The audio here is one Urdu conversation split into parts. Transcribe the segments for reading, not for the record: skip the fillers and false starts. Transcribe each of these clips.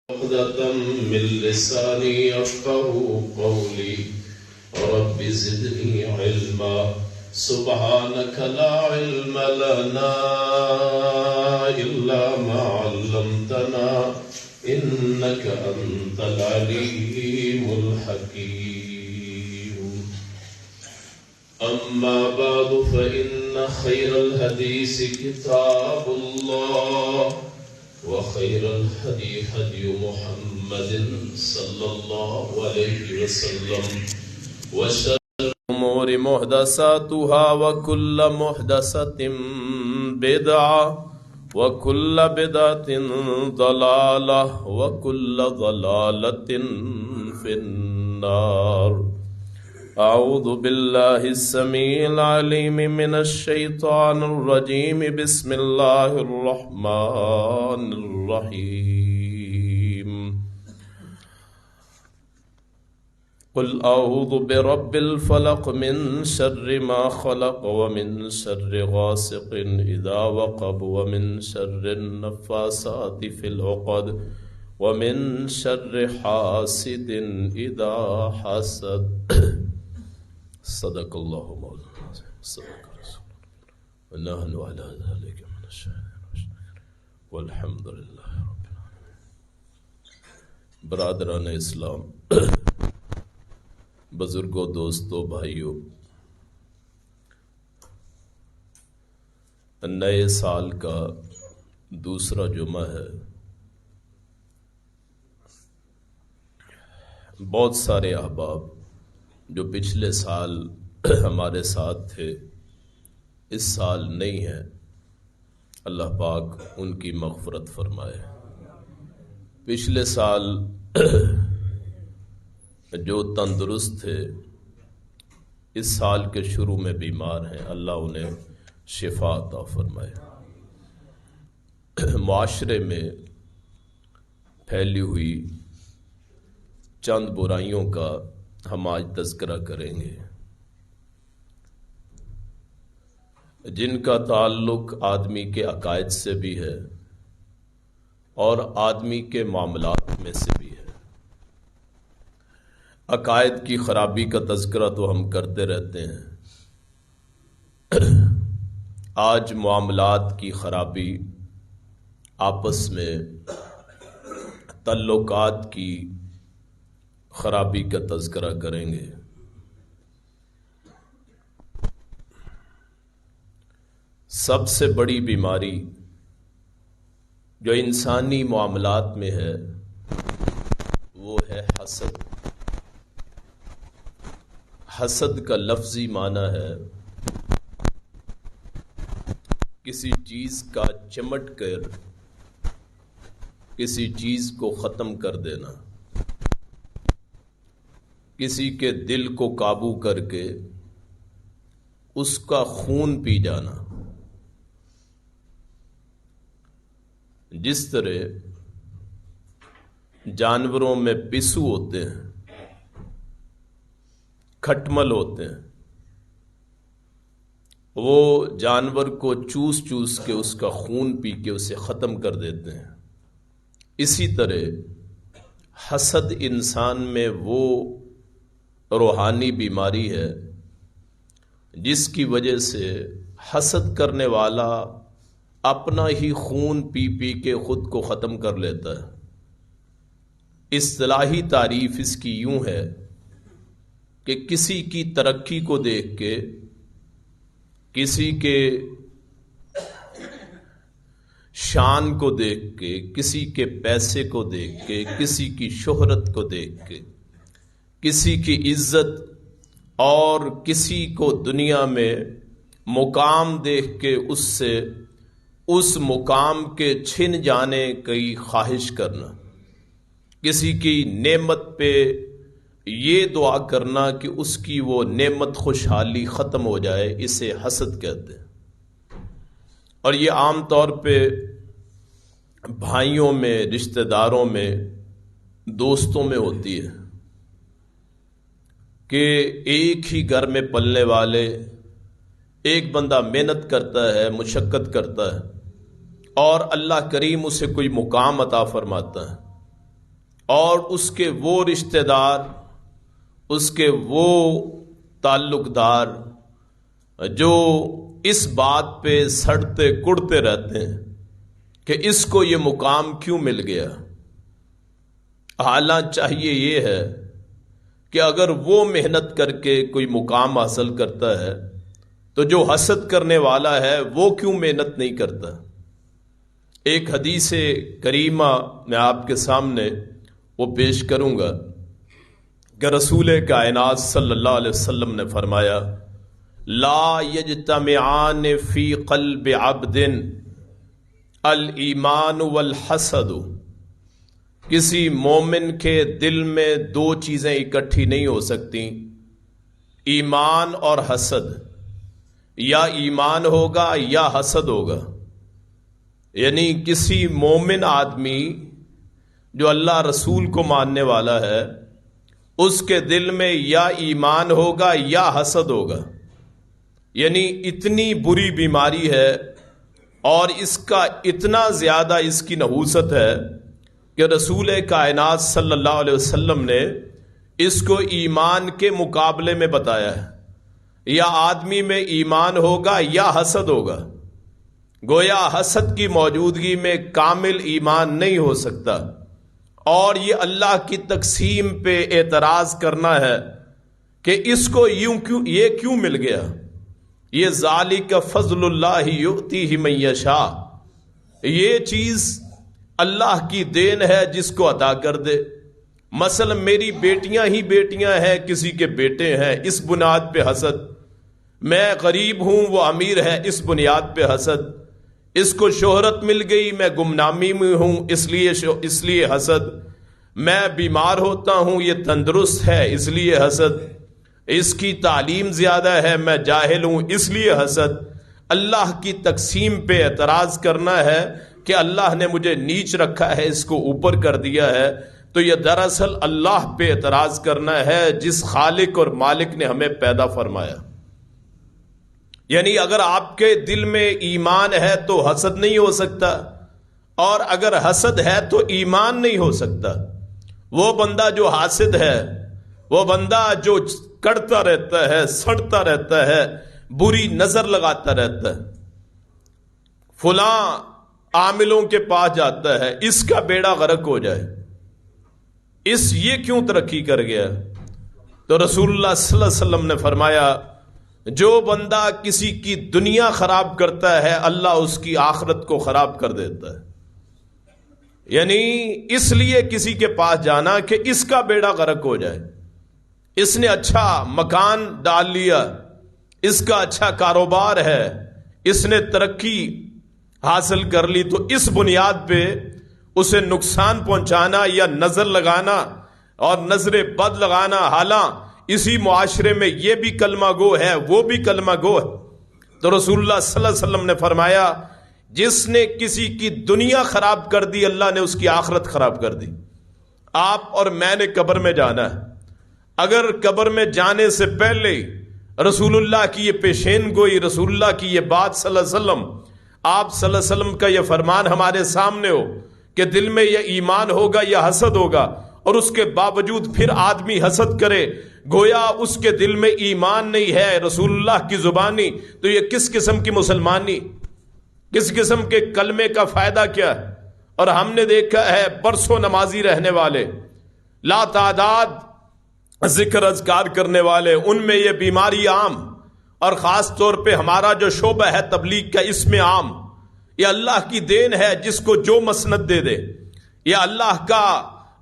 عقدة من لساني يفقهوا قولي رب زدني علما سبحانك لا علم لنا إلا ما علمتنا إنك أنت العليم الحكيم. أما بعد فإن خير الحديث كتاب الله وخير الهدي هدي محمد صلى الله عليه وسلم وشر الأمور محدثاتها وكل محدثة بدعة وكل بدعة ضلالة وكل ضلالة في النار. أعوذ بالله السميع العليم من الشيطان الرجيم. بسم الله الرحمن الرحيم. قل أعوذ برب الفلق من شر ما خلق ومن شر غاسق إذا وقب ومن شر النفاثات في العقد ومن شر حاسد إذا حسد. صدق اللہ مولانا صدق رسول ونحن على ذلك من الشاهدين والحمد لله رب العالمين. برادران اسلام، بزرگوں، دوستوں، بھائیوں، نئے سال کا دوسرا جمعہ ہے. بہت سارے احباب جو پچھلے سال ہمارے ساتھ تھے اس سال نہیں ہیں، اللہ پاک ان کی مغفرت فرمائے. پچھلے سال جو تندرست تھے اس سال کے شروع میں بیمار ہیں، اللہ انہیں شفا عطا فرمائے. معاشرے میں پھیلی ہوئی چند برائیوں کا ہم آج تذکرہ کریں گے، جن کا تعلق آدمی کے عقائد سے بھی ہے اور آدمی کے معاملات میں سے بھی ہے. عقائد کی خرابی کا تذکرہ تو ہم کرتے رہتے ہیں. آج معاملات کی خرابی، آپس میں تعلقات کی خرابی کا تذکرہ کریں گے. سب سے بڑی بیماری جو انسانی معاملات میں ہے وہ ہے حسد. حسد کا لفظی معنی ہے کسی چیز کا چمٹ کر کسی چیز کو ختم کر دینا، کسی کے دل کو قابو کر کے اس کا خون پی جانا. جس طرح جانوروں میں پسو ہوتے ہیں، کھٹمل ہوتے ہیں، وہ جانور کو چوس چوس کے اس کا خون پی کے اسے ختم کر دیتے ہیں. اسی طرح حسد انسان میں وہ روحانی بیماری ہے جس کی وجہ سے حسد کرنے والا اپنا ہی خون پی پی کے خود کو ختم کر لیتا ہے. اصطلاحی تعریف اس کی یوں ہے کہ کسی کی ترقی کو دیکھ کے، کسی کے شان کو دیکھ کے، کسی کے پیسے کو دیکھ کے، کسی کی شہرت کو دیکھ کے، کسی کی عزت اور کسی کو دنیا میں مقام دیکھ کے اس سے اس مقام کے چھن جانے کی خواہش کرنا، کسی کی نعمت پہ یہ دعا کرنا کہ اس کی وہ نعمت خوشحالی ختم ہو جائے، اسے حسد کہتے ہیں. اور یہ عام طور پہ بھائیوں میں، رشتہ داروں میں، دوستوں میں ہوتی ہے کہ ایک ہی گھر میں پلنے والے، ایک بندہ محنت کرتا ہے، مشقت کرتا ہے اور اللہ کریم اسے کوئی مقام عطا فرماتا ہے، اور اس کے وہ رشتہ دار، اس کے وہ تعلق دار جو اس بات پہ سڑتے کڑتے رہتے ہیں کہ اس کو یہ مقام کیوں مل گیا۔ حالانکہ چاہیے یہ ہے کہ اگر وہ محنت کر کے کوئی مقام حاصل کرتا ہے تو جو حسد کرنے والا ہے وہ کیوں محنت نہیں کرتا۔ ایک حدیث کریمہ میں آپ کے سامنے وہ پیش کروں گا کہ رسول کائنات صلی اللہ علیہ وسلم نے فرمایا، لا یجتمعان فی قلب عبد الایمان والحسد، کسی مومن کے دل میں دو چیزیں اکٹھی نہیں ہو سکتی، ایمان اور حسد، یا ایمان ہوگا یا حسد ہوگا۔ یعنی کسی مومن آدمی جو اللہ رسول کو ماننے والا ہے، اس کے دل میں یا ایمان ہوگا یا حسد ہوگا۔ یعنی اتنی بری بیماری ہے اور اس کا اتنا زیادہ اس کی نحوست ہے کہ رسول کائنات صلی اللہ علیہ وسلم نے اس کو ایمان کے مقابلے میں بتایا ہے، یا آدمی میں ایمان ہوگا یا حسد ہوگا۔ گویا حسد کی موجودگی میں کامل ایمان نہیں ہو سکتا، اور یہ اللہ کی تقسیم پہ اعتراض کرنا ہے کہ اس کو یہ کیوں مل گیا۔ یہ ذالک فضل اللہ یؤتیہ من یشاء، یہ چیز اللہ کی دین ہے جس کو عطا کر دے۔ مثلا میری بیٹیاں ہی بیٹیاں ہیں، کسی کے بیٹے ہیں، اس بنیاد پہ حسد۔ میں غریب ہوں، وہ امیر ہے، اس بنیاد پہ حسد۔ اس کو شہرت مل گئی، میں گمنامی میں ہوں، اس لیے حسد۔ میں بیمار ہوتا ہوں، یہ تندرست ہے، اس لیے حسد۔ اس کی تعلیم زیادہ ہے، میں جاہل ہوں، اس لیے حسد۔ اللہ کی تقسیم پہ اعتراض کرنا ہے کہ اللہ نے مجھے نیچ رکھا ہے، اس کو اوپر کر دیا ہے، تو یہ دراصل اللہ پہ اعتراض کرنا ہے جس خالق اور مالک نے ہمیں پیدا فرمایا۔ یعنی اگر آپ کے دل میں ایمان ہے تو حسد نہیں ہو سکتا، اور اگر حسد ہے تو ایمان نہیں ہو سکتا۔ وہ بندہ جو حاسد ہے، وہ بندہ جو کڑتا رہتا ہے، سڑتا رہتا ہے، بری نظر لگاتا رہتا ہے، فلاں عاملوں کے پاس جاتا ہے، اس کا بیڑا غرق ہو جائے، یہ کیوں ترقی کر گیا؟ تو رسول اللہ صلی اللہ علیہ وسلم نے فرمایا، جو بندہ کسی کی دنیا خراب کرتا ہے، اللہ اس کی آخرت کو خراب کر دیتا ہے۔ یعنی اس لیے کسی کے پاس جانا کہ اس کا بیڑا غرق ہو جائے، اس نے اچھا مکان ڈال لیا، اس کا اچھا کاروبار ہے، اس نے ترقی حاصل کر لی، تو اس بنیاد پہ اسے نقصان پہنچانا یا نظر لگانا اور نظر بد لگانا، حالانکہ اسی معاشرے میں یہ بھی کلمہ گو ہے، وہ بھی کلمہ گو ہے۔ تو رسول اللہ صلی اللہ علیہ وسلم نے فرمایا، جس نے کسی کی دنیا خراب کر دی، اللہ نے اس کی آخرت خراب کر دی۔ آپ اور میں نے قبر میں جانا ہے، اگر قبر میں جانے سے پہلے رسول اللہ کی یہ پیشین گوئی، رسول اللہ کی یہ بات صلی اللہ علیہ وسلم، آپ صلی اللہ علیہ وسلم کا یہ فرمان ہمارے سامنے ہو کہ دل میں یہ ایمان ہوگا یا حسد ہوگا، اور اس کے باوجود پھر آدمی حسد کرے، گویا اس کے دل میں ایمان نہیں ہے، رسول اللہ کی زبانی، تو یہ کس قسم کی مسلمانی، کس قسم کے کلمے کا فائدہ کیا ہے؟ اور ہم نے دیکھا ہے برسوں نمازی رہنے والے، لا تعداد ذکر اذکار کرنے والے، ان میں یہ بیماری عام، اور خاص طور پہ ہمارا جو شعبہ ہے تبلیغ کا، اس میں عام۔ یہ اللہ کی دین ہے، جس کو جو مسند دے دے، یہ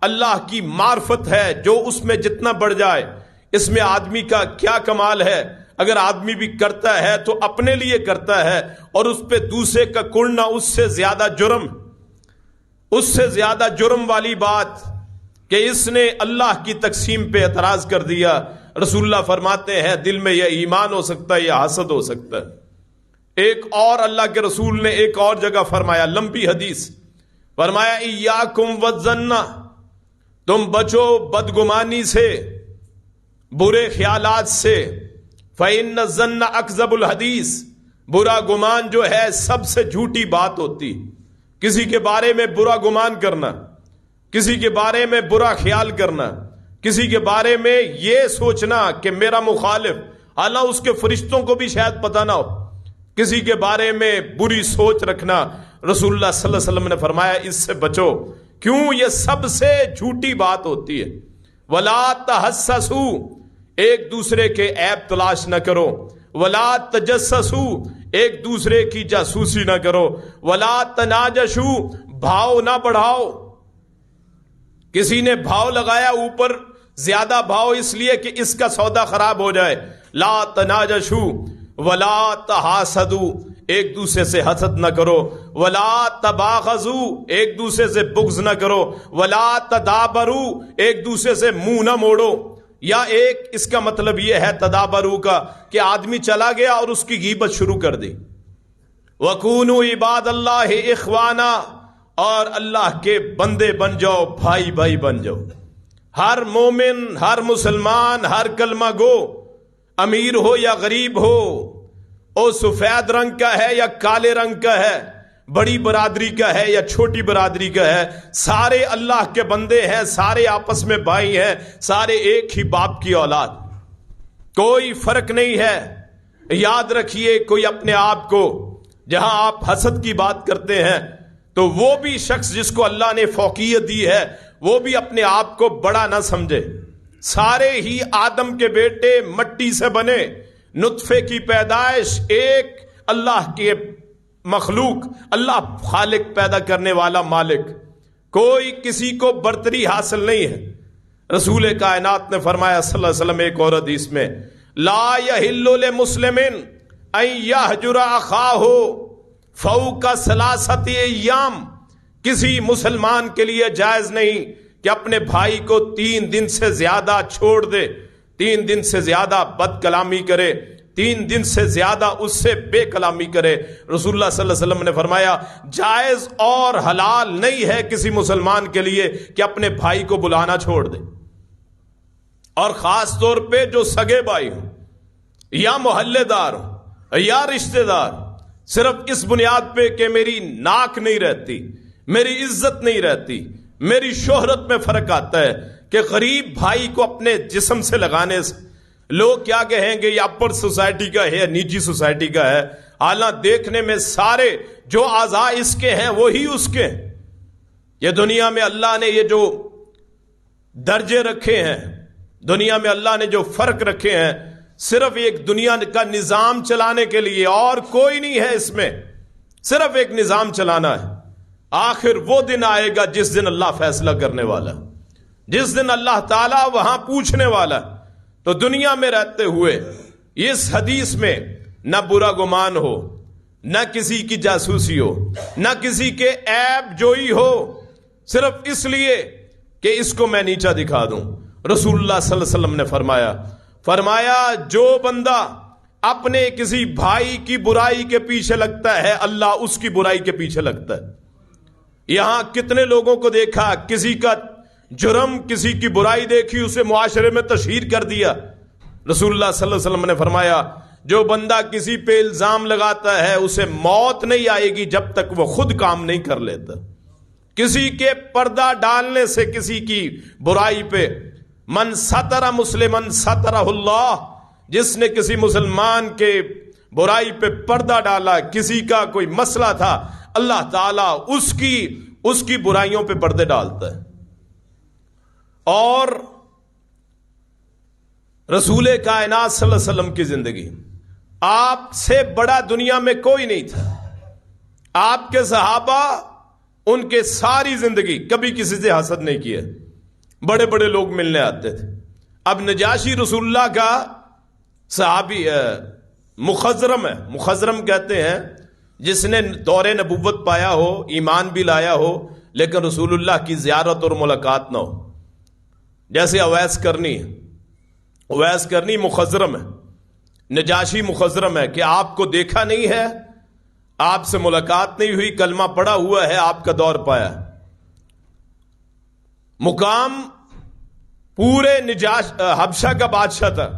اللہ کی معرفت ہے، جو اس میں جتنا بڑھ جائے، اس میں آدمی کا کیا کمال ہے۔ اگر آدمی بھی کرتا ہے تو اپنے لیے کرتا ہے، اور اس پہ دوسرے کا کڑنا اس سے زیادہ جرم والی بات کہ اس نے اللہ کی تقسیم پہ اعتراض کر دیا۔ رسول اللہ فرماتے ہیں دل میں یہ ایمان ہو سکتا ہے یا حسد ہو سکتا ہے۔ ایک اور اللہ کے رسول نے ایک اور جگہ فرمایا، لمبی حدیث، فرمایا ایاکم والظن، تم بچو بدگمانی سے، برے خیالات سے، فإن الظن اکذب الحدیث، برا گمان جو ہے سب سے جھوٹی بات ہوتی۔ کسی کے بارے میں برا گمان کرنا، کسی کے بارے میں برا خیال کرنا، کسی کے بارے میں یہ سوچنا کہ میرا مخالف، حالانکہ اس کے فرشتوں کو بھی شاید پتہ نہ ہو، کسی کے بارے میں بری سوچ رکھنا، رسول اللہ صلی اللہ علیہ وسلم نے فرمایا اس سے بچو، کیوں؟ یہ سب سے جھوٹی بات ہوتی ہے۔ ولا تحسسوا، ایک دوسرے کے عیب تلاش نہ کرو، ولا تجسسوا، ایک دوسرے کی جاسوسی نہ کرو، ولا تناجشوا، بھاؤ نہ بڑھاؤ۔ کسی نے بھاؤ لگایا اوپر زیادہ بھاؤ اس لیے کہ اس کا سودا خراب ہو جائے، لا تناجشوا ولا تحاسدوا، ایک دوسرے سے حسد نہ کرو، ولا تباغضوا، ایک دوسرے سے بغض نہ کرو، ولا تدابروا، ایک دوسرے سے منہ نہ موڑو۔ یا ایک اس کا مطلب یہ ہے تدابروا کا کہ آدمی چلا گیا اور اس کی غیبت شروع کر دی۔ وَكُونُوا عِبَادَ اللَّهِ إِخْوَانًا، اور اللہ کے بندے بن جاؤ، بھائی بھائی بن جاؤ۔ ہر مومن، ہر مسلمان، ہر کلمہ گو، امیر ہو یا غریب ہو، او سفید رنگ کا ہے یا کالے رنگ کا ہے، بڑی برادری کا ہے یا چھوٹی برادری کا ہے، سارے اللہ کے بندے ہیں، سارے آپس میں بھائی ہیں، سارے ایک ہی باپ کی اولاد، کوئی فرق نہیں ہے۔ یاد رکھیے، کوئی اپنے آپ کو، جہاں آپ حسد کی بات کرتے ہیں تو وہ بھی شخص جس کو اللہ نے فوقیت دی ہے وہ بھی اپنے آپ کو بڑا نہ سمجھے۔ سارے ہی آدم کے بیٹے مٹی سے بنے، نطفے کی پیدائش، ایک اللہ کے مخلوق، اللہ خالق، پیدا کرنے والا مالک، کوئی کسی کو برتری حاصل نہیں ہے۔ رسول کائنات نے فرمایا صلی اللہ علیہ وسلم ایک اور حدیث میں، لا یحل لمسلم ان یہجر اخاہ فوق ثلاثۃ ایام، کسی مسلمان کے لیے جائز نہیں کہ اپنے بھائی کو 3 دن سے زیادہ چھوڑ دے، 3 دن سے زیادہ بد کلامی کرے، 3 دن سے زیادہ اس سے بے کلامی کرے۔ رسول اللہ صلی اللہ علیہ وسلم نے فرمایا جائز اور حلال نہیں ہے کسی مسلمان کے لیے کہ اپنے بھائی کو بلانا چھوڑ دے، اور خاص طور پہ جو سگے بھائی ہوں یا محلے دار ہوں یا رشتہ دار، صرف اس بنیاد پہ کہ میری ناک نہیں رہتی، میری عزت نہیں رہتی، میری شہرت میں فرق آتا ہے، کہ غریب بھائی کو اپنے جسم سے لگانے سے لوگ کیا کہیں گے یہ اپر سوسائٹی کا ہے، نیچی سوسائٹی کا ہے، حالانکہ دیکھنے میں سارے جو اعضاء اس کے ہیں وہی اس کے ہیں۔ یہ دنیا میں اللہ نے یہ جو درجے رکھے ہیں، دنیا میں اللہ نے جو فرق رکھے ہیں، صرف ایک دنیا کا نظام چلانے کے لیے، اور کوئی نہیں ہے اس میں، صرف ایک نظام چلانا ہے۔ آخر وہ دن آئے گا جس دن اللہ فیصلہ کرنے والا، جس دن اللہ تعالیٰ وہاں پوچھنے والا۔ تو دنیا میں رہتے ہوئے اس حدیث میں نہ برا گمان ہو، نہ کسی کی جاسوسی ہو، نہ کسی کے عیب جوئی ہو، صرف اس لیے کہ اس کو میں نیچا دکھا دوں۔ رسول اللہ صلی اللہ علیہ وسلم نے فرمایا جو بندہ اپنے کسی بھائی کی برائی کے پیچھے لگتا ہے، اللہ اس کی برائی کے پیچھے لگتا ہے۔ یہاں کتنے لوگوں کو دیکھا، کسی کا جرم، کسی کی برائی دیکھی، اسے معاشرے میں تشہیر کر دیا۔ رسول اللہ صلی اللہ علیہ وسلم نے فرمایا جو بندہ کسی پہ الزام لگاتا ہے اسے موت نہیں آئے گی جب تک وہ خود کام نہیں کر لیتا۔ کسی کے پردہ ڈالنے سے کسی کی برائی پہ، من ستر مسلمن سترہ اللہ، جس نے کسی مسلمان کے برائی پہ پردہ ڈالا، کسی کا کوئی مسئلہ تھا، اللہ تعالیٰ اس کی برائیوں پہ پردے ڈالتا ہے۔ اور رسول کائنات صلی اللہ علیہ وسلم کی زندگی، آپ سے بڑا دنیا میں کوئی نہیں تھا۔ آپ کے صحابہ، ان کے ساری زندگی کبھی کسی سے حسد نہیں کیا، بڑے بڑے لوگ ملنے آتے تھے۔ اب نجاشی رسول اللہ کا صحابی مخضرم ہے، مخضرم کہتے ہیں جس نے دور نبوت پایا ہو، ایمان بھی لایا ہو، لیکن رسول اللہ کی زیارت اور ملاقات نہ ہو۔ جیسے اویس کرنی مخضرم ہے، نجاشی مخضرم ہے کہ آپ کو دیکھا نہیں ہے، آپ سے ملاقات نہیں ہوئی، کلمہ پڑا ہوا ہے، آپ کا دور پایا۔ مقام پورے حبشہ کا بادشاہ تھا،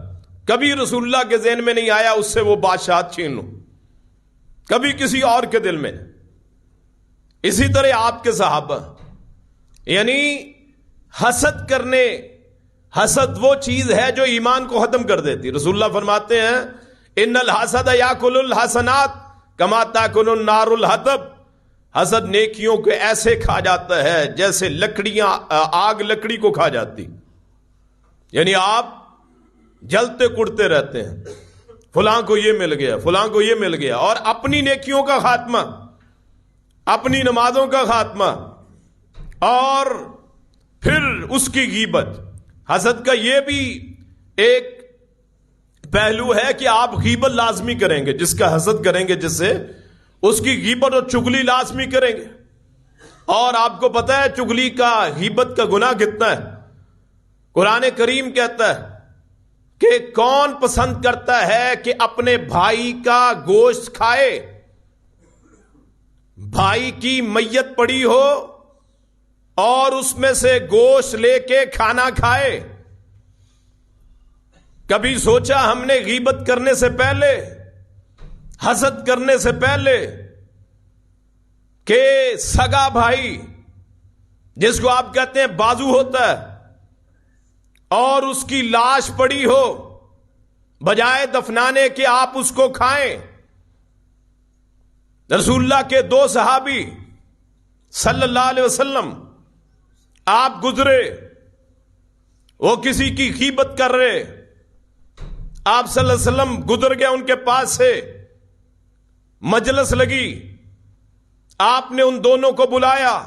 کبھی رسول اللہ کے ذہن میں نہیں آیا اس سے وہ بادشاہت چھین لوں، کبھی کسی اور کے دل میں۔ اسی طرح آپ کے صحابہ، یعنی حسد کرنے، حسد وہ چیز ہے جو ایمان کو ختم کر دیتی. رسول اللہ فرماتے ہیں ان الحسد یاکل الحسنات کما تاکل النار الحطب. حسد نیکیوں کو ایسے کھا جاتا ہے جیسے لکڑیاں، آگ لکڑی کو کھا جاتی. یعنی آپ جلتے کڑتے رہتے ہیں، فلاں کو یہ مل گیا، فلاں کو یہ مل گیا، اور اپنی نیکیوں کا خاتمہ، اپنی نمازوں کا خاتمہ، اور پھر اس کی غیبت. حسد کا یہ بھی ایک پہلو ہے کہ آپ غیبت لازمی کریں گے. جس کا حسد کریں گے، جس سے اس کی غیبت اور چغلی لازمی کریں گے. اور آپ کو پتہ ہے چغلی کا، غیبت کا گناہ کتنا ہے. قرآن کریم کہتا ہے کہ کون پسند کرتا ہے کہ اپنے بھائی کا گوشت کھائے، بھائی کی میت پڑی ہو اور اس میں سے گوشت لے کے کھانا کھائے. کبھی سوچا ہم نے غیبت کرنے سے پہلے، حسد کرنے سے پہلے، کہ سگا بھائی جس کو آپ کہتے ہیں بازو ہوتا ہے، اور اس کی لاش پڑی ہو، بجائے دفنانے کے آپ اس کو کھائیں. رسول اللہ کے 2 صحابی صلی اللہ علیہ وسلم، آپ گزرے، وہ کسی کی غیبت کر رہے، آپ صلی اللہ علیہ وسلم گزر گئے ان کے پاس سے، مجلس لگی، آپ نے ان دونوں کو بلایا.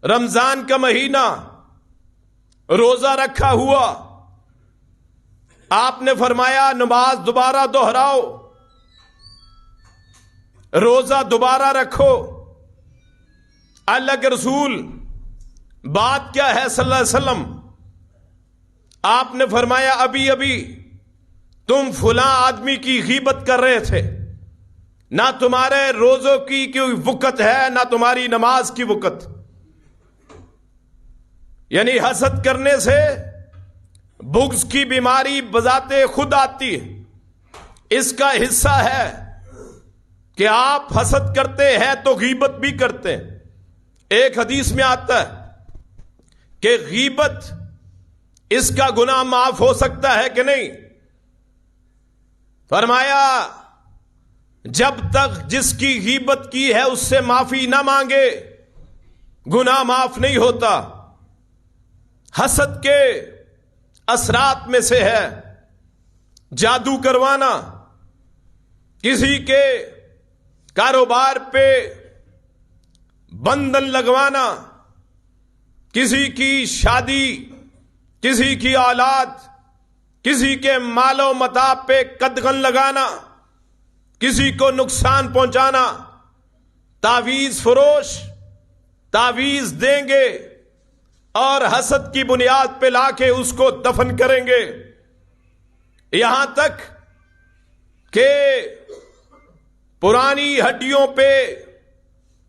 رمضان کا مہینہ، روزہ رکھا ہوا، آپ نے فرمایا نماز دوبارہ دہراؤ، روزہ دوبارہ رکھو. اللہ کے رسول بات کیا ہے صلی اللہ علیہ وسلم؟ آپ نے فرمایا ابھی ابھی تم فلاں آدمی کی غیبت کر رہے تھے، نہ تمہارے روزوں کی کوئی وقت ہے، نہ تمہاری نماز کی وقت. یعنی حسد کرنے سے بغض کی بیماری بذات خود آتی ہے. اس کا حصہ ہے کہ آپ حسد کرتے ہیں تو غیبت بھی کرتے ہیں. ایک حدیث میں آتا ہے کہ غیبت، اس کا گناہ معاف ہو سکتا ہے کہ نہیں؟ فرمایا جب تک جس کی غیبت کی ہے اس سے معافی نہ مانگے گناہ معاف نہیں ہوتا. حسد کے اثرات میں سے ہے جادو کروانا، کسی کے کاروبار پہ بندھن لگوانا، کسی کی شادی، کسی کی اولاد، کسی کے مال و متاع پہ قدغن لگانا، کسی کو نقصان پہنچانا. تعویذ فروش تعویذ دیں گے اور حسد کی بنیاد پہ لا کے اس کو دفن کریں گے، یہاں تک کہ پرانی ہڈیوں پہ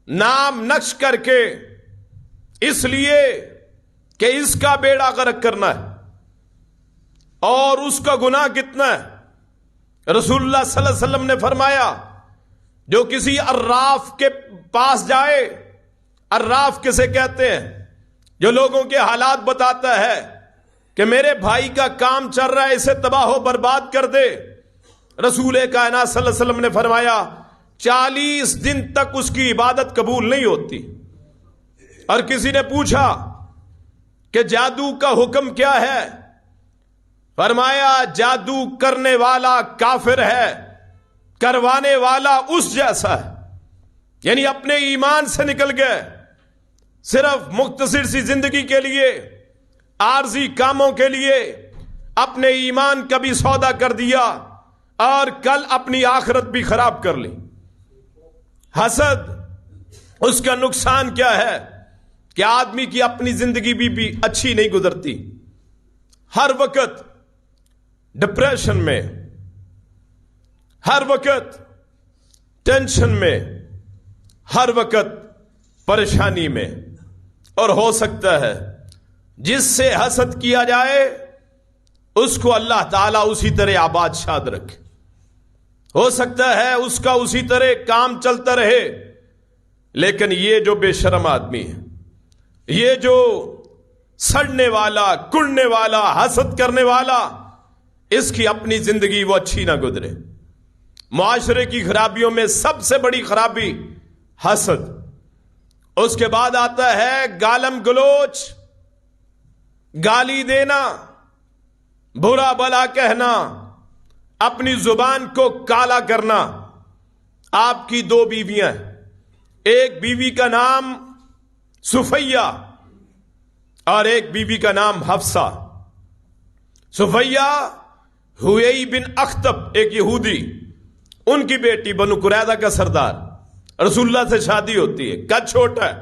نام نقش کر کے، اس لیے کہ اس کا بیڑا غرق کرنا ہے. اور اس کا گناہ کتنا ہے؟ رسول اللہ صلی اللہ علیہ وسلم نے فرمایا جو کسی عراف کے پاس جائے، عراف کسے کہتے ہیں؟ جو لوگوں کے حالات بتاتا ہے کہ میرے بھائی کا کام چل رہا ہے، اسے تباہ و برباد کر دے. رسول کائنات صلی اللہ علیہ وسلم نے فرمایا 40 دن تک اس کی عبادت قبول نہیں ہوتی. اور کسی نے پوچھا کہ جادو کا حکم کیا ہے؟ فرمایا جادو کرنے والا کافر ہے، کروانے والا اس جیسا ہے. یعنی اپنے ایمان سے نکل گئے، صرف مختصر سی زندگی کے لیے، عارضی کاموں کے لیے اپنے ایمان کا بھی سودا کر دیا اور کل اپنی آخرت بھی خراب کر لی. حسد، اس کا نقصان کیا ہے کہ آدمی کی اپنی زندگی بھی اچھی نہیں گزرتی. ہر وقت ڈپریشن میں، ہر وقت ٹینشن میں، ہر وقت پریشانی میں. اور ہو سکتا ہے جس سے حسد کیا جائے اس کو اللہ تعالیٰ اسی طرح آباد شاد رکھے. ہو سکتا ہے اس کا اسی طرح کام چلتا رہے لیکن یہ جو بے شرم آدمی ہے، یہ جو سڑنے والا، کڑنے والا، حسد کرنے والا، اس کی اپنی زندگی وہ اچھی نہ گزرے۔ معاشرے کی خرابیوں میں سب سے بڑی خرابی حسد، اس کے بعد آتا ہے گالم گلوچ، گالی دینا، برا بلا کہنا، اپنی زبان کو کالا کرنا۔ آپ کی 2 بیویاں ہیں، ایک بیوی کا نام صفیہ اور ایک بیوی کا نام حفصہ۔ صفیہ ہوئی بن اخطب، ایک یہودی، ان کی بیٹی، بنو قریظہ کا سردار، رسول اللہ سے شادی ہوتی ہے، قد چھوٹا ہے۔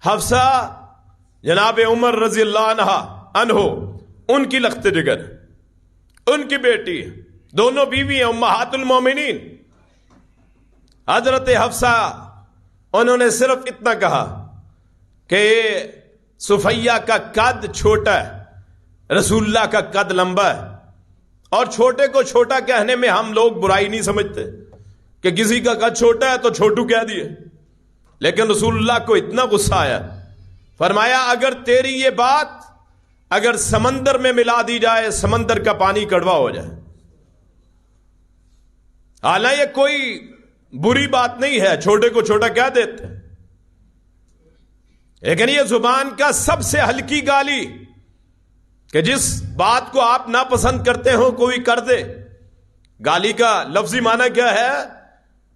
حفصہ جناب عمر رضی اللہ عنہ ان کی لخت جگر، ان کی بیٹی، دونوں بیوی ہیں، امہات المومنین۔ حضرت حفصہ انہوں نے صرف اتنا کہا کہ صفیہ کا قد چھوٹا ہے، رسول اللہ کا قد لمبا ہے، اور چھوٹے کو چھوٹا کہنے میں ہم لوگ برائی نہیں سمجھتے کہ کسی کا قد چھوٹا ہے تو چھوٹو کہہ دیے، لیکن رسول اللہ کو اتنا غصہ آیا، فرمایا اگر تیری یہ بات اگر سمندر میں ملا دی جائے، سمندر کا پانی کڑوا ہو جائے۔ حالانکہ یہ کوئی بری بات نہیں ہے، چھوٹے کو چھوٹا کہہ دیتے، لیکن یہ زبان کا سب سے ہلکی گالی کہ جس بات کو آپ ناپسند کرتے ہو کوئی کر دے۔ گالی کا لفظی معنی کیا ہے؟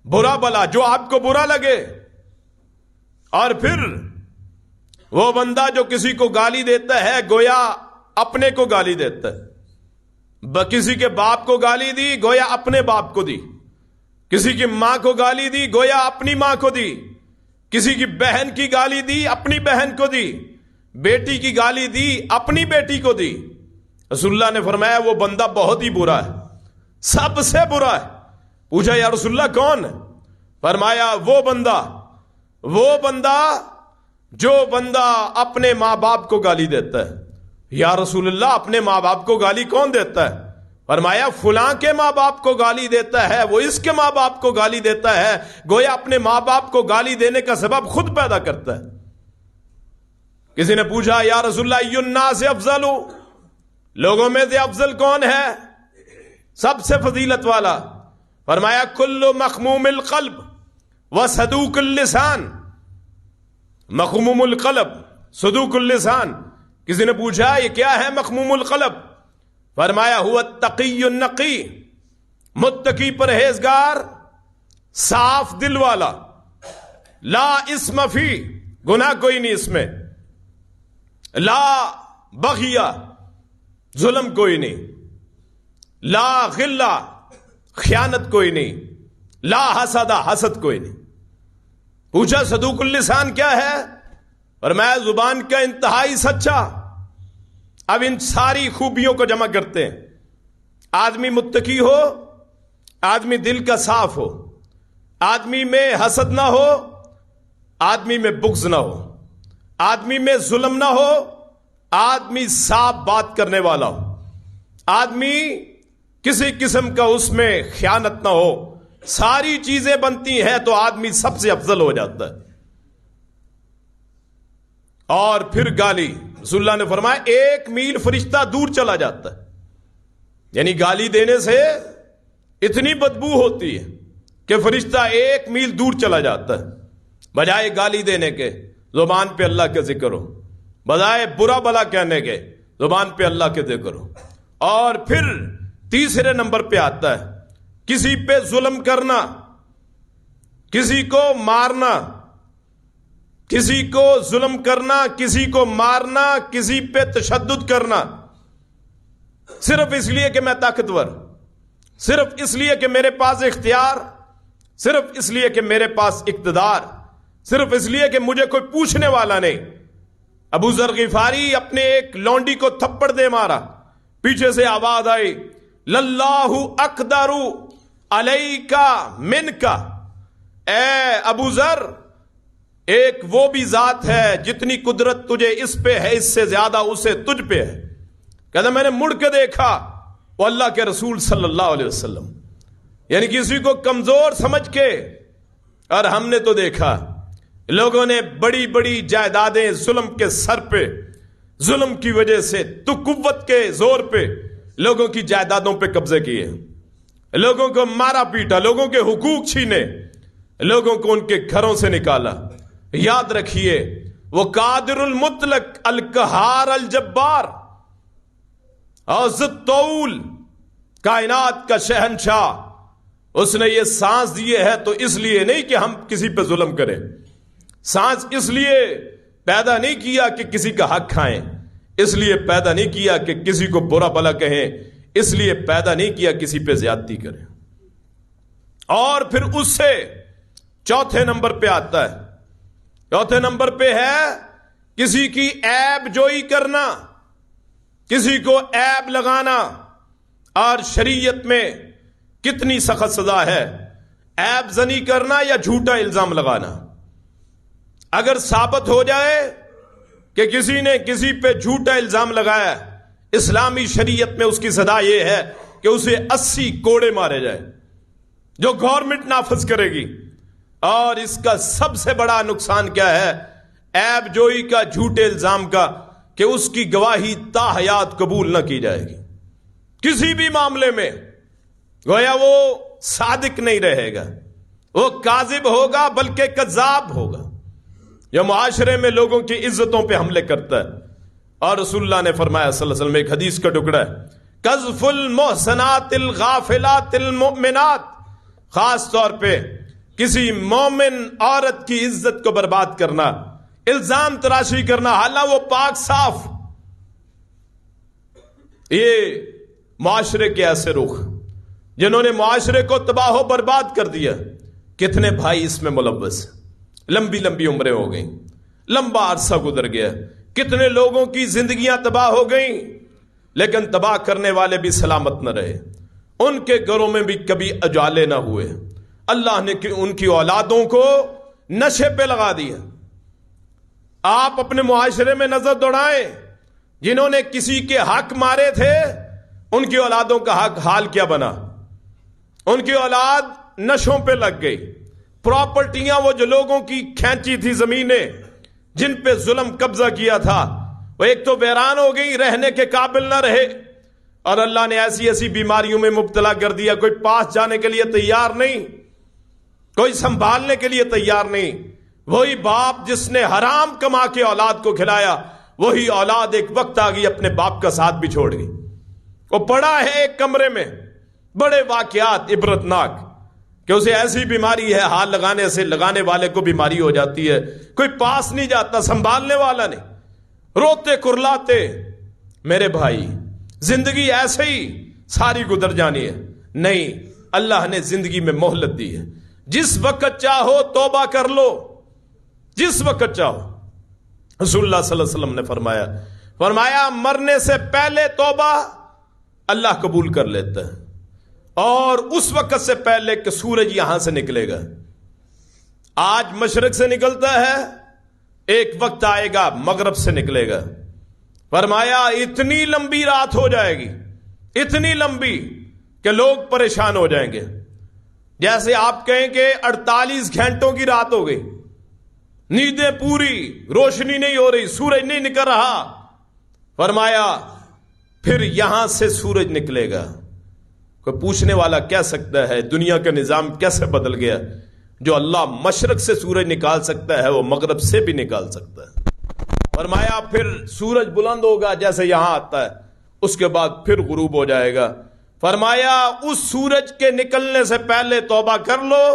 برا بلا، جو آپ کو برا لگے۔ اور پھر وہ بندہ جو کسی کو گالی دیتا ہے گویا اپنے کو گالی دیتا ہے۔ کسی کے باپ کو گالی دی گویا اپنے باپ کو دی، کسی کی ماں کو گالی دی گویا اپنی ماں کو دی، کسی کی بہن کی گالی دی اپنی بہن کو دی، بیٹی کی گالی دی اپنی بیٹی کو دی۔ رسول اللہ نے فرمایا وہ بندہ بہت ہی برا ہے، سب سے برا ہے۔ پوچھا یا رسول اللہ کون ہے؟ فرمایا وہ بندہ جو بندہ اپنے ماں باپ کو گالی دیتا ہے۔ یا رسول اللہ اپنے ماں باپ کو گالی کون دیتا ہے؟ فرمایا فلاں کے ماں باپ کو گالی دیتا ہے، وہ اس کے ماں باپ کو گالی دیتا ہے، گویا اپنے ماں باپ کو گالی دینے کا سبب خود پیدا کرتا ہے۔ کسی نے پوچھا یا رسول اللہ ای الناس افضل، لوگوں میں سے افضل کون ہے، سب سے فضیلت والا؟ فرمایا کل مخموم القلب و صدوق اللسان۔ مخموم القلب، صدوق اللسان۔ کسی نے پوچھا یہ کیا ہے مخموم القلب؟ فرمایا هو التقی النقی، متقی پرہیزگار، صاف دل والا، لا اسم فی، گناہ کوئی نہیں اس میں، لا بغیہ، ظلم کوئی نہیں، لا غلہ، خیانت کوئی نہیں، لا حسد، حسد کوئی نہیں۔ پوچھا صدوق اللسان کیا ہے؟ فرمایا زبان کا انتہائی سچا۔ اب ان ساری خوبیوں کو جمع کرتے ہیں۔ آدمی متقی ہو، آدمی دل کا صاف ہو، آدمی میں حسد نہ ہو، آدمی میں بغض نہ ہو، آدمی میں ظلم نہ ہو، آدمی صاف بات کرنے والا ہو، آدمی کسی قسم کا اس میں خیانت نہ ہو، ساری چیزیں بنتی ہیں تو آدمی سب سے افضل ہو جاتا ہے۔ اور پھر گالی، رسول اللہ نے فرمایا 1 میل فرشتہ دور چلا جاتا ہے، یعنی گالی دینے سے اتنی بدبو ہوتی ہے کہ فرشتہ 1 میل دور چلا جاتا ہے۔ بجائے گالی دینے کے زبان پہ اللہ کا ذکر ہو، بجائے برا بلا کہنے کے زبان پہ اللہ کے ذکر ہو۔ اور پھر تیسرے نمبر پہ آتا ہے کسی پہ ظلم کرنا، کسی کو مارنا، کسی کو ظلم کرنا، کسی کو مارنا، کسی پہ تشدد کرنا، صرف اس لیے کہ میں طاقتور، صرف اس لیے کہ میرے پاس اختیار، صرف اس لیے کہ میرے پاس اقتدار، صرف اس لیے کہ مجھے کوئی پوچھنے والا نہیں۔ ابو ذر غفاری اپنے ایک لونڈی کو تھپڑ دے مارا، پیچھے سے آواز آئی للہ اقدر علیکا منکا، اے ابو ذر ایک وہ بھی ذات ہے جتنی قدرت تجھے اس پہ ہے اس سے زیادہ اسے تجھ پہ ہے۔ کہتا میں نے مڑ کے دیکھا وہ اللہ کے رسول صلی اللہ علیہ وسلم، یعنی کسی کو کمزور سمجھ کے اور ہم نے تو دیکھا لوگوں نے بڑی بڑی جائیدادیں ظلم کے سر پہ، ظلم کی وجہ سے تو قوت کے زور پہ لوگوں کی جائیدادوں پہ قبضے کیے، لوگوں کو مارا پیٹا، لوگوں کے حقوق چھینے، لوگوں کو ان کے گھروں سے نکالا۔ یاد رکھیے وہ قادر المطلق القہار الجبار اور ذو الطول کائنات کا شہنشاہ، اس نے یہ سانس دیے ہے تو اس لیے نہیں کہ ہم کسی پہ ظلم کریں، سانس اس لیے پیدا نہیں کیا کہ کسی کا حق کھائیں، اس لیے پیدا نہیں کیا کہ کسی کو برا بھلا کہیں، اس لیے پیدا نہیں کیا کسی پہ زیادتی کریں۔ اور پھر اس سے چوتھے نمبر پہ آتا ہے، چوتھے نمبر پہ ہے کسی کی عیب جوئی کرنا، کسی کو عیب لگانا۔ اور شریعت میں کتنی سخت سزا ہے عیب زنی کرنا یا جھوٹا الزام لگانا۔ اگر ثابت ہو جائے کہ کسی نے کسی پہ جھوٹا الزام لگایا، اسلامی شریعت میں اس کی سزا یہ ہے کہ اسے 80 کوڑے مارے جائے، جو گورنمنٹ نافذ کرے گی۔ اور اس کا سب سے بڑا نقصان کیا ہے عیب جوئی کا، جھوٹے الزام کا، کہ اس کی گواہی تا حیات قبول نہ کی جائے گی کسی بھی معاملے میں۔ گویا وہ صادق نہیں رہے گا، وہ کاذب ہوگا بلکہ کذاب ہوگا، یہ معاشرے میں لوگوں کی عزتوں پہ حملے کرتا ہے۔ اور رسول اللہ نے فرمایا صلی اللہ علیہ وسلم، ایک حدیث کا ٹکڑا ہے، قذف المحسنات الغافلات المؤمنات، خاص طور پہ کسی مومن عورت کی عزت کو برباد کرنا، الزام تراشی کرنا حالانکہ وہ پاک صاف۔ یہ معاشرے کے ایسے رخ جنہوں نے معاشرے کو تباہ و برباد کر دیا، کتنے بھائی اس میں ملوث، لمبی لمبی عمریں ہو گئیں، لمبا عرصہ گزر گیا، کتنے لوگوں کی زندگیاں تباہ ہو گئیں، لیکن تباہ کرنے والے بھی سلامت نہ رہے، ان کے گھروں میں بھی کبھی اجالے نہ ہوئے، اللہ نے ان کی اولادوں کو نشے پہ لگا دیا۔ آپ اپنے معاشرے میں نظر دوڑائیں، جنہوں نے کسی کے حق مارے تھے ان کی اولادوں کا حق حال کیا بنا، ان کی اولاد نشوں پہ لگ گئی، پراپرٹیاں وہ جو لوگوں کی کھینچی تھی زمینیں جن پہ ظلم قبضہ کیا تھا، وہ ایک تو ویران ہو گئی، رہنے کے قابل نہ رہے، اور اللہ نے ایسی ایسی بیماریوں میں مبتلا کر دیا، کوئی پاس جانے کے لیے تیار نہیں، کوئی سنبھالنے کے لیے تیار نہیں۔ وہی باپ جس نے حرام کما کے اولاد کو کھلایا، وہی اولاد ایک وقت آ گئی اپنے باپ کا ساتھ بھی چھوڑ گئی، وہ پڑا ہے ایک کمرے میں۔ بڑے واقعات عبرتناک کہ اسے ایسی بیماری ہے، ہاتھ لگانے سے لگانے والے کو بیماری ہو جاتی ہے، کوئی پاس نہیں جاتا، سنبھالنے والا نہیں، روتے کرلاتے۔ میرے بھائی زندگی ایسے ہی ساری گزر جانی ہے؟ نہیں، اللہ نے زندگی میں مہلت دی ہے، جس وقت چاہو توبہ کر لو، جس وقت چاہو۔ رسول اللہ صلی اللہ علیہ وسلم نے فرمایا مرنے سے پہلے توبہ اللہ قبول کر لیتا ہے، اور اس وقت سے پہلے کہ سورج یہاں سے نکلے گا۔ آج مشرق سے نکلتا ہے، ایک وقت آئے گا مغرب سے نکلے گا۔ فرمایا اتنی لمبی رات ہو جائے گی، اتنی لمبی کہ لوگ پریشان ہو جائیں گے، جیسے آپ کہیں کہ 48 گھنٹوں کی رات ہو گئی، نیندیں پوری، روشنی نہیں ہو رہی، سورج نہیں نکل رہا۔ فرمایا پھر یہاں سے سورج نکلے گا۔ کوئی پوچھنے والا کہہ سکتا ہے دنیا کا نظام کیسے بدل گیا؟ جو اللہ مشرق سے سورج نکال سکتا ہے وہ مغرب سے بھی نکال سکتا ہے۔ فرمایا پھر سورج بلند ہوگا جیسے یہاں آتا ہے، اس کے بعد پھر غروب ہو جائے گا۔ فرمایا اس سورج کے نکلنے سے پہلے توبہ کر لو،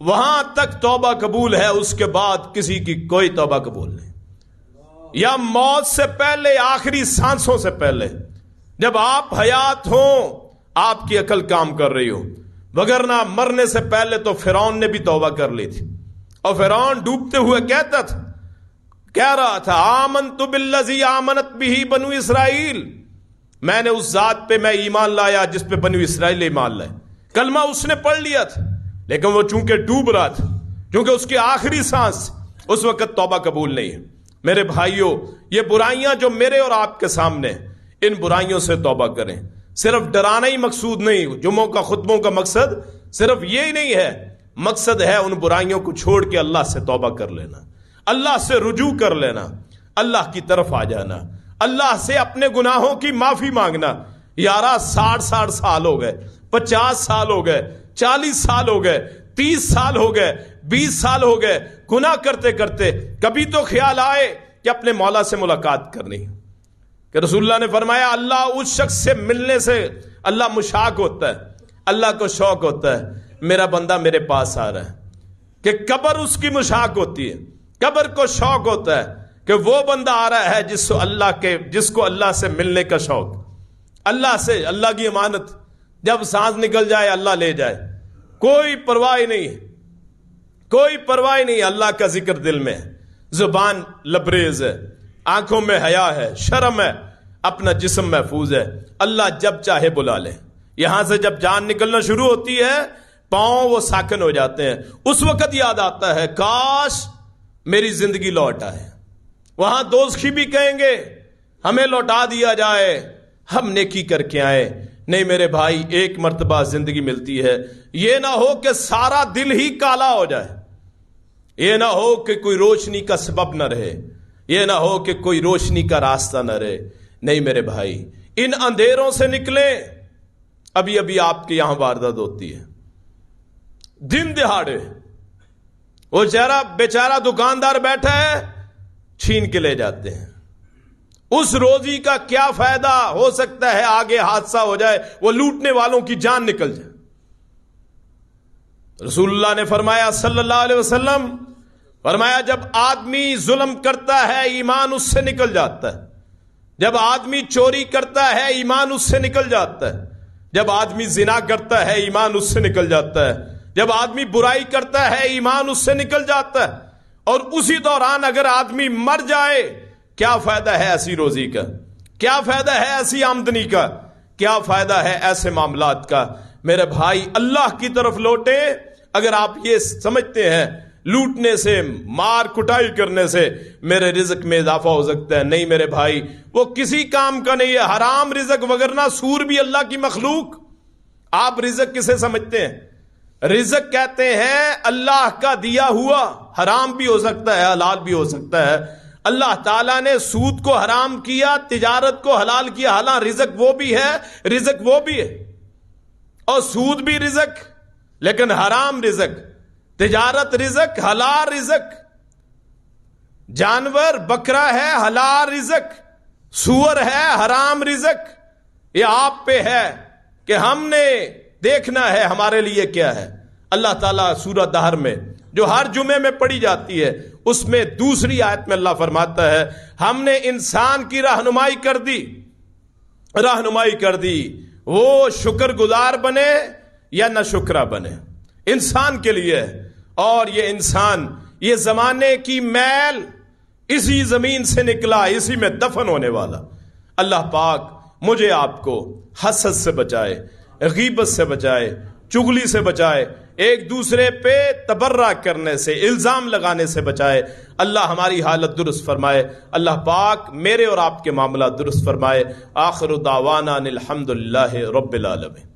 وہاں تک توبہ قبول ہے، اس کے بعد کسی کی کوئی توبہ قبول نہیں۔ یا موت سے پہلے، آخری سانسوں سے پہلے، جب آپ حیات ہوں، آپ کی عقل کام کر رہی ہو، وگرنہ مرنے سے پہلے تو فرعون نے بھی توبہ کر لی تھی، اور فرعون ڈوبتے ہوئے کہہ رہا تھا آمنت بالذی آمنت بہ بنو اسرائیل، میں نے اس ذات پہ میں ایمان لایا جس پہ بنو اسرائیل ایمان لائے۔ کلمہ اس نے پڑھ لیا تھا، لیکن وہ چونکہ ڈوب رہا تھا، چونکہ اس کی آخری سانس، اس وقت توبہ قبول نہیں ہے۔ میرے بھائیوں، یہ برائیاں جو میرے اور آپ کے سامنے، ان برائیوں سے توبہ کریں۔ صرف ڈرانا ہی مقصود نہیں، جمعوں کا خطبوں کا مقصد صرف یہی نہیں ہے، مقصد ہے ان برائیوں کو چھوڑ کے اللہ سے توبہ کر لینا، اللہ سے رجوع کر لینا، اللہ کی طرف آ جانا، اللہ سے اپنے گناہوں کی معافی مانگنا۔ یارہ 60 سال ہو گئے، 50 سال ہو گئے، 40 سال ہو گئے، 30 سال ہو گئے، 20 سال ہو گئے، گناہ کرتے کرتے کبھی تو خیال آئے کہ اپنے مولا سے ملاقات کرنی، کہ رسول اللہ نے فرمایا اللہ اس شخص سے ملنے سے اللہ مشاق ہوتا ہے، اللہ کو شوق ہوتا ہے میرا بندہ میرے پاس آ رہا ہے، کہ قبر اس کی مشاق ہوتی ہے، قبر کو شوق ہوتا ہے کہ وہ بندہ آ رہا ہے جس کو اللہ سے ملنے کا شوق، اللہ سے، اللہ کی امانت، جب سانس نکل جائے اللہ لے جائے، کوئی پرواہ نہیں، کوئی پرواہ نہیں، اللہ کا ذکر دل میں ہے، زبان لبریز ہے، آنکھوں میں حیا ہے، شرم ہے، اپنا جسم محفوظ ہے، اللہ جب چاہے بلا لے۔ یہاں سے جب جان نکلنا شروع ہوتی ہے پاؤں وہ ساکن ہو جاتے ہیں، اس وقت یاد آتا ہے کاش میری زندگی لوٹ آئے۔ وہاں دوست بھی کہیں گے ہمیں لوٹا دیا جائے، ہم نیکی کر کے آئے۔ نہیں میرے بھائی، ایک مرتبہ زندگی ملتی ہے، یہ نہ ہو کہ سارا دل ہی کالا ہو جائے، یہ نہ ہو کہ کوئی روشنی کا سبب نہ رہے، یہ نہ ہو کہ کوئی روشنی کا راستہ نہ رہے۔ نہیں میرے بھائی، ان اندھیروں سے نکلیں۔ ابھی ابھی آپ کے یہاں واردات ہوتی ہے، دن دہاڑے وہ بیچارہ دکاندار بیٹھا ہے، چھین کے لے جاتے ہیں۔ اس روزی کا کیا فائدہ ہو سکتا ہے، آگے حادثہ ہو جائے، وہ لوٹنے والوں کی جان نکل جائے۔ رسول اللہ نے فرمایا صلی اللہ علیہ وسلم، فرمایا جب آدمی ظلم کرتا ہے ایمان اس سے نکل جاتا ہے، جب آدمی چوری کرتا ہے ایمان اس سے نکل جاتا ہے، جب آدمی زنا کرتا ہے ایمان اس سے نکل جاتا ہے، جب آدمی برائی کرتا ہے ایمان اس سے نکل جاتا ہے۔ اور اسی دوران اگر آدمی مر جائے، کیا فائدہ ہے ایسی روزی کا، کیا فائدہ ہے ایسی آمدنی کا، کیا فائدہ ہے ایسے معاملات کا؟ میرے بھائی اللہ کی طرف لوٹے۔ اگر آپ یہ سمجھتے ہیں لوٹنے سے، مار کٹائی کرنے سے میرے رزق میں اضافہ ہو سکتا ہے، نہیں میرے بھائی، وہ کسی کام کا نہیں ہے، حرام رزق، وگرنہ سور بھی اللہ کی مخلوق۔ آپ رزق کسے سمجھتے ہیں؟ رزق کہتے ہیں اللہ کا دیا ہوا، حرام بھی ہو سکتا ہے، حلال بھی ہو سکتا ہے۔ اللہ تعالیٰ نے سود کو حرام کیا، تجارت کو حلال کیا، حالانکہ رزق وہ بھی ہے، رزق وہ بھی ہے، اور سود بھی رزق لیکن حرام رزق، تجارت رزق، حلال رزق، جانور بکرا ہے حلال رزق، سور ہے حرام رزق۔ یہ آپ پہ ہے کہ ہم نے دیکھنا ہے ہمارے لیے کیا ہے۔ اللہ تعالیٰ سورہ دہر میں جو ہر جمعے میں پڑھی جاتی ہے، اس میں دوسری آیت میں اللہ فرماتا ہے ہم نے انسان کی رہنمائی کر دی، وہ شکر گزار بنے یا نہ شکرہ بنے، انسان کے لیے۔ اور یہ انسان، یہ زمانے کی میل اسی زمین سے نکلا، اسی میں دفن ہونے والا۔ اللہ پاک مجھے آپ کو حسد سے بچائے، غیبت سے بچائے، چغلی سے بچائے، ایک دوسرے پہ تبرہ کرنے سے، الزام لگانے سے بچائے۔ اللہ ہماری حالت درست فرمائے، اللہ پاک میرے اور آپ کے معاملات درست فرمائے۔ آخر دعوانا الحمدللہ رب العالمین۔